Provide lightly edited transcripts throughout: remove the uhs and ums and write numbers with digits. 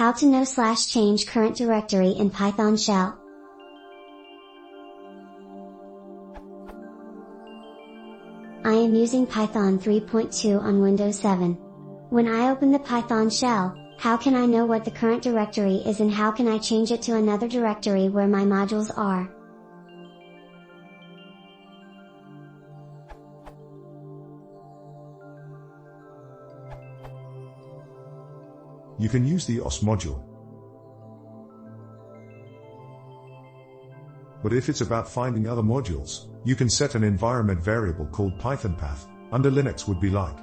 How to know/change current directory in Python shell. I am using Python 3.2 on Windows 7. When I open the Python shell, how can I know what the current directory is and how can I change it to another directory where my modules are? You can use the os module. But if it's about finding other modules, you can set an environment variable called Python path, under Linux would be like.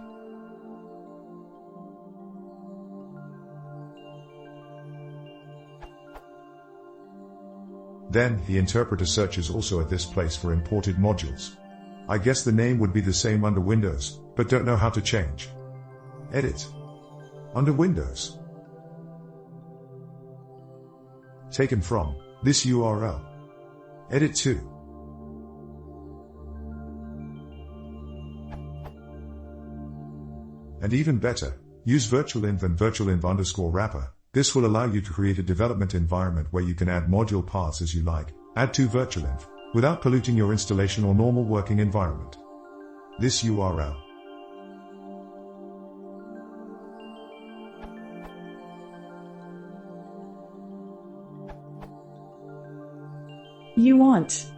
Then, the interpreter searches also at this place for imported modules. I guess the name would be the same under Windows, but don't know how to change. Edit. Under Windows. Taken from this URL. Edit to. And even better, use virtualenv and virtualenv_wrapper. This will allow you to create a development environment where you can add module paths as you like, add to virtualenv, without polluting your installation or normal working environment. This URL. You want.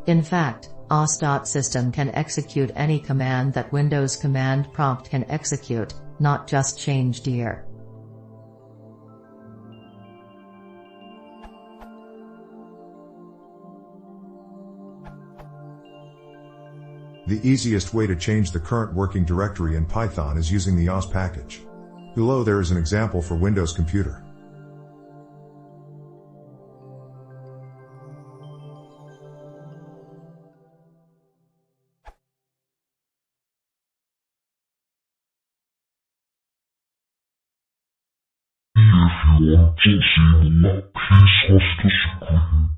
In fact, os.system can execute any command that Windows command prompt can execute, not just change dir. The easiest way to change the current working directory in Python is using the os package. Below there is an example for Windows Computer. If you want to see more, please host a screen.